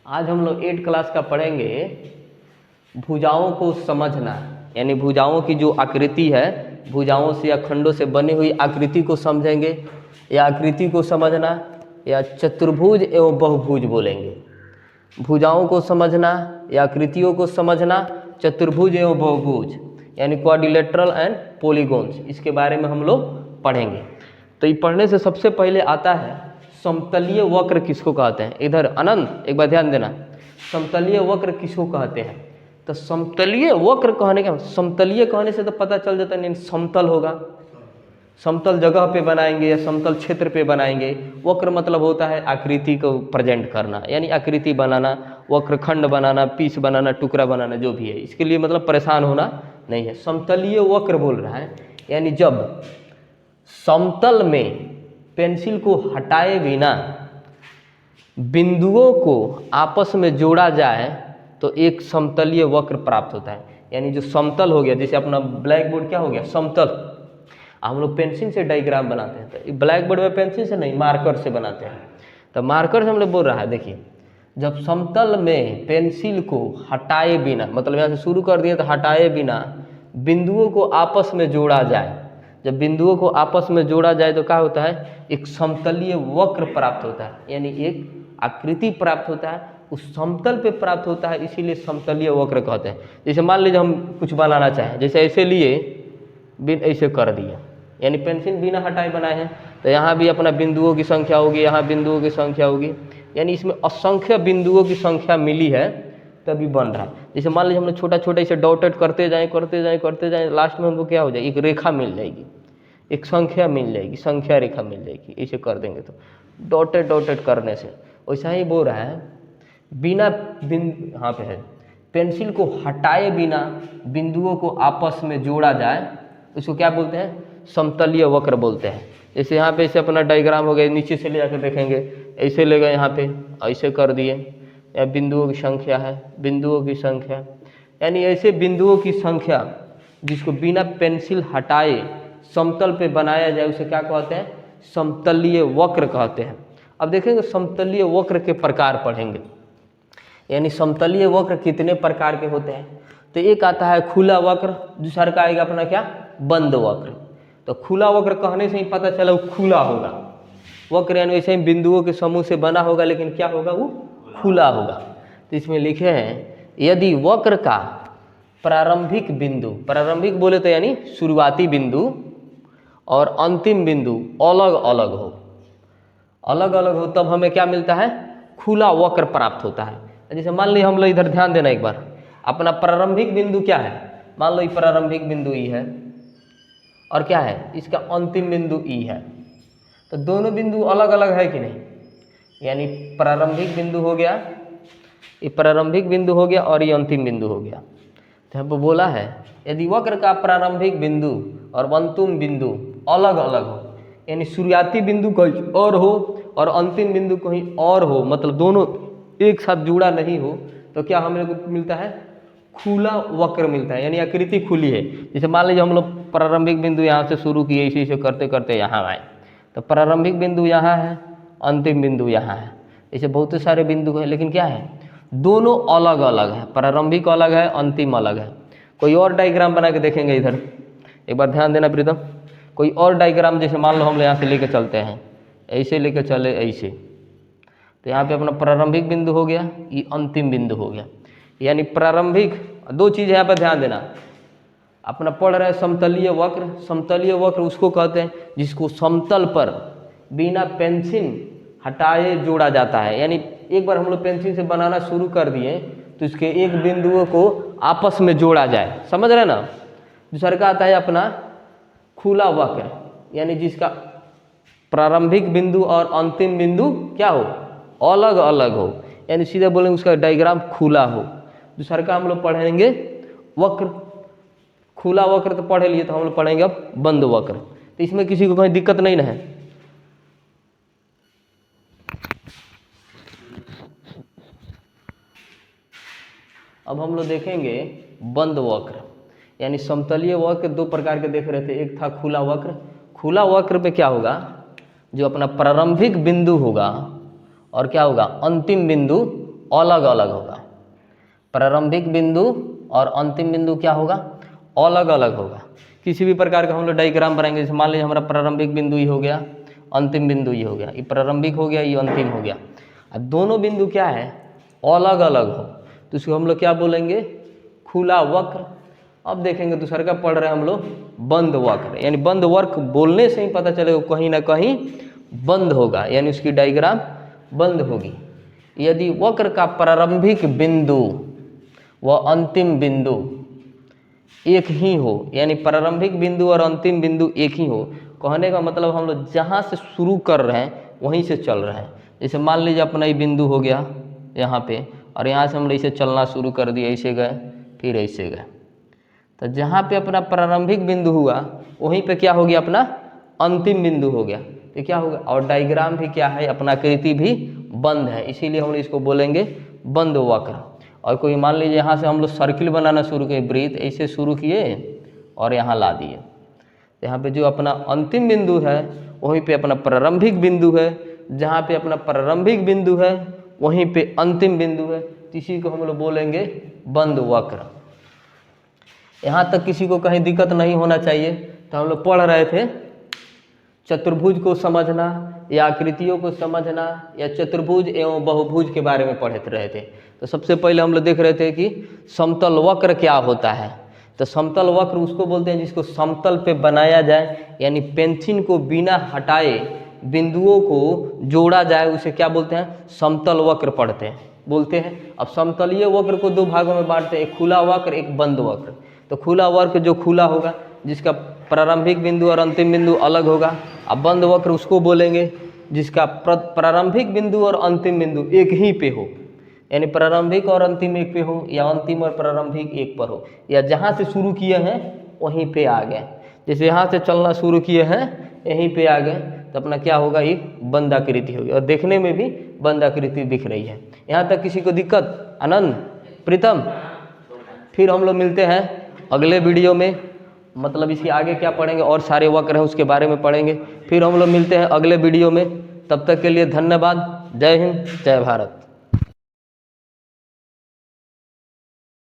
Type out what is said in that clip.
आज हम लोग 8 क्लास का पढ़ेंगे भुजाओं को समझना, यानी भुजाओं की जो आकृति है, भुजाओं से या खंडों से बनी हुई आकृति को समझेंगे, या आकृति को समझना, या चतुर्भुज एवं बहुभुज बोलेंगे। भुजाओं को समझना या आकृतियों को समझना, चतुर्भुज एवं बहुभुज यानी क्वाड्रिलेटरल एंड पॉलीगॉन्स, इसके बारे में हम लोग पढ़ेंगे। तो ये पढ़ने से सबसे पहले आता है समतलीय वक्र किसको कहते हैं। इधर आनंद एक बार ध्यान देना, समतलीय वक्र किसको कहते हैं। तो समतलीय वक्र कहने का, समतलीय कहने से तो पता चल जाता है नहीं समतल होगा, समतल जगह पे बनाएंगे या समतल क्षेत्र पे बनाएंगे। वक्र मतलब होता है आकृति को प्रेजेंट करना, यानी आकृति बनाना, वक्रखंड बनाना, पीस बनाना, टुकड़ा बनाना, जो भी है। इसके लिए मतलब परेशान होना नहीं है। समतलीय वक्र बोल रहा है यानी जब समतल में पेंसिल को हटाए बिना बिंदुओं को आपस में जोड़ा जाए तो एक समतलीय वक्र प्राप्त होता है। यानी जो समतल हो गया, जैसे अपना ब्लैक बोर्ड क्या हो गया, समतल। हम लोग पेंसिल से डायग्राम बनाते हैं, तो ब्लैक बोर्ड में पेंसिल से नहीं, मार्कर से बनाते हैं। तो मार्कर से हम लोग बोल रहा है, देखिए जब समतल में पेंसिल को हटाए बिना, मतलब यहाँ से शुरू कर दिए तो हटाए बिना बिंदुओं को आपस में जोड़ा जाए, जब बिंदुओं को आपस में जोड़ा जाए तो क्या होता है, एक समतलीय वक्र प्राप्त होता है, यानी एक आकृति प्राप्त होता है, उस समतल पे प्राप्त होता है, इसीलिए समतलीय वक्र कहते हैं। जैसे मान लीजिए हम कुछ बनाना चाहें, जैसे ऐसे लिए ऐसे कर दिया, यानी पेंसिल बिना हटाए बनाए हैं, तो यहाँ भी अपना बिंदुओं की संख्या होगी, यहाँ बिंदुओं की संख्या होगी, यानी इसमें असंख्य बिंदुओं की संख्या मिली है तभी बन रहा है। जैसे मान लीजिए हम लोग छोटा छोटा इसे डॉटेड करते जाएं करते जाएं करते जाएं, लास्ट में हमको क्या हो जाएगी, एक रेखा मिल जाएगी, एक संख्या मिल जाएगी, संख्या रेखा मिल जाएगी। ऐसे कर देंगे तो डॉटेड डॉटेड करने से वैसा ही बोल रहा है, बिना बिंदु यहाँ पे है, पेंसिल को हटाए बिना बिंदुओं को आपस में जोड़ा जाए, उसको क्या बोलते हैं, समतलीय वक्र बोलते हैं। जैसे यहाँ पे ऐसे अपना डायग्राम हो गया, नीचे से ले जाकर देखेंगे, ऐसे ले गए यहाँ पे, ऐसे कर दिए, या बिंदुओं की संख्या है, बिंदुओं की संख्या, यानी ऐसे बिंदुओं की संख्या जिसको बिना पेंसिल हटाए समतल पे बनाया जाए उसे क्या कहते हैं, समतलीय वक्र कहते हैं। अब देखेंगे समतलीय वक्र के प्रकार पढ़ेंगे, यानी समतलीय वक्र कितने प्रकार के होते हैं। तो एक आता है खुला वक्र, दूसरा का आएगा अपना क्या, बंद वक्र। तो खुला वक्र कहने से ही पता चला वो खुला होगा, वक्र यानी वैसे ही बिंदुओं के समूह से बना होगा, लेकिन क्या होगा, वो खुला होगा। तो इसमें लिखे हैं, यदि वक्र का प्रारंभिक बिंदु, प्रारंभिक बोले तो यानी शुरुआती बिंदु, और अंतिम बिंदु अलग अलग हो, अलग अलग हो, तब हमें क्या मिलता है, खुला वक्र प्राप्त होता है। जैसे मान लीजिए हम लोग इधर ध्यान देना एक बार, अपना प्रारंभिक बिंदु क्या है, मान लो ये प्रारंभिक बिंदु ई है, और क्या है, इसका अंतिम बिंदु ई है। तो दोनों बिंदु अलग अलग है कि नहीं, यानी प्रारंभिक बिंदु हो गया, ये प्रारंभिक बिंदु हो गया और ये अंतिम बिंदु हो गया। तो यहाँ पर बोला है, यदि वक्र का प्रारंभिक बिंदु और अंतिम बिंदु अलग अलग हो, यानी शुरुआती बिंदु कहीं और हो और अंतिम बिंदु कहीं और हो, मतलब दोनों एक साथ जुड़ा नहीं हो, तो क्या हमें को मिलता है, खुला वक्र मिलता है, यानी आकृति खुली है। जैसे मान लीजिए हम लोग प्रारंभिक बिंदु यहाँ से शुरू किए, इसी से करते करते यहाँ आए, तो प्रारंभिक बिंदु यहाँ है, अंतिम बिंदु यहाँ है, ऐसे बहुत सारे बिंदु हैं, लेकिन क्या है, दोनों अलग अलग है, प्रारंभिक अलग है, अंतिम अलग है। कोई और डायग्राम बना के देखेंगे, इधर एक बार ध्यान देना प्रीतम, कोई और डायग्राम, जैसे मान लो हम यहाँ से लेके चलते हैं, ऐसे लेके चले ऐसे, तो यहाँ पे अपना प्रारंभिक बिंदु हो गया, ये अंतिम बिंदु हो गया, यानी प्रारंभिक, दो चीज़ यहाँ पर ध्यान देना, अपना पढ़ रहे समतलीय वक्र, समतलीय वक्र उसको कहते हैं जिसको समतल पर बिना पेंसिल हटाए जोड़ा जाता है। यानी एक बार हम लोग पेंसिल से बनाना शुरू कर दिए तो इसके एक बिंदुओं को आपस में जोड़ा जाए, समझ रहे ना। दूसरा का आता है अपना खुला वक्र, यानी जिसका प्रारंभिक बिंदु और अंतिम बिंदु क्या हो, अलग अलग हो, यानी सीधे बोलेंगे उसका डायग्राम खुला हो। दूसरा का हम लोग पढ़ेंगे वक्र, खुला वक्र तो पढ़े लिए, तो हम लोग पढ़ेंगे अब बंद वक्र। तो इसमें किसी को कोई दिक्कत नहीं ना है। अब हम लोग देखेंगे बंद वक्र, यानी समतलीय वक्र दो प्रकार के देख रहे थे, एक था खुला वक्र। खुला वक्र पे क्या होगा, जो अपना प्रारंभिक बिंदु होगा और क्या होगा, अंतिम बिंदु अलग अलग होगा। प्रारंभिक बिंदु और अंतिम बिंदु क्या होगा, अलग अलग होगा। किसी भी प्रकार का हम लोग डायग्राम बनाएंगे, जैसे मान लीजिए हमारा प्रारंभिक बिंदु ये हो गया, अंतिम बिंदु ये हो गया, ये प्रारंभिक हो गया, ये अंतिम हो गया। अब दोनों बिंदु क्या है, अलग अलग हो, तो इसको हम लोग क्या बोलेंगे, खुला वक्र। अब देखेंगे दूसरा का पढ़ रहे हैं हम लोग बंद वक्र, यानी बंद वक्र बोलने से ही पता चलेगा कहीं ना कहीं बंद होगा, यानी उसकी डायग्राम बंद होगी। यदि वक्र का प्रारंभिक बिंदु व अंतिम बिंदु एक ही हो, यानी प्रारंभिक बिंदु और अंतिम बिंदु एक ही हो, कहने का मतलब हम लोग जहाँ से शुरू कर रहे हैं वहीं से चल रहे हैं। जैसे मान लीजिए अपना ये बिंदु हो गया यहाँ पे, और यहाँ से हम लोग इसे चलना शुरू कर दिए, ऐसे गए फिर ऐसे गए, तो जहाँ पे अपना प्रारंभिक बिंदु हुआ वहीं पे क्या हो गया, अपना अंतिम बिंदु हो गया, तो क्या होगा, और डायग्राम भी क्या है, अपना आकृति भी बंद है, इसीलिए हम लोग इसको बोलेंगे बंद वक्र। और कोई मान लीजिए यहाँ से हम लोग सर्किल बनाना शुरू किए, वृत्त ऐसे शुरू किए और यहाँ ला दिए, तो यहाँ पे जो अपना अंतिम बिंदु है वहीं पे अपना प्रारंभिक बिंदु है, जहाँ पे अपना प्रारंभिक बिंदु है वहीं पे अंतिम बिंदु है, तो इसी को हम लोग बोलेंगे बंद वक्र। यहाँ तक किसी को कहीं दिक्कत नहीं होना चाहिए। तो हम लोग पढ़ रहे थे चतुर्भुज को समझना या आकृतियों को समझना या चतुर्भुज एवं बहुभुज के बारे में पढ़ रहे थे। तो सबसे पहले हम लोग देख रहे थे कि समतल वक्र क्या होता है। तो समतल वक्र उसको बोलते हैं जिसको समतल पे बनाया जाए, यानी पेंसिल को बिना हटाए बिंदुओं को जोड़ा जाए, उसे क्या बोलते हैं, समतल वक्र पढ़ते हैं बोलते हैं। अब समतलीय वक्र को दो भागों में बांटते हैं, एक खुला वक्र एक बंद वक्र। तो खुला वक्र जो खुला होगा, जिसका प्रारंभिक बिंदु और अंतिम बिंदु अलग होगा। अब बंद वक्र उसको बोलेंगे जिसका प्रारंभिक बिंदु और अंतिम बिंदु एक ही पे हो, यानी प्रारंभिक और अंतिम एक पे हो, या अंतिम और प्रारंभिक एक पर हो, या जहाँ से शुरू किए हैं वहीं पे आ गए। जैसे यहाँ से चलना शुरू किए हैं यहीं पे आ गए, तो अपना क्या होगा, एक बंद आकृति होगी और देखने में भी बंद आकृति दिख रही है। यहाँ तक किसी को दिक्कत, आनंद, प्रीतम? फिर हम लोग मिलते हैं अगले वीडियो में, मतलब इसके आगे क्या पढ़ेंगे और सारे वक्र हैं उसके बारे में पढ़ेंगे। फिर हम लोग मिलते हैं अगले वीडियो में, तब तक के लिए धन्यवाद। जय हिंद, जय भारत।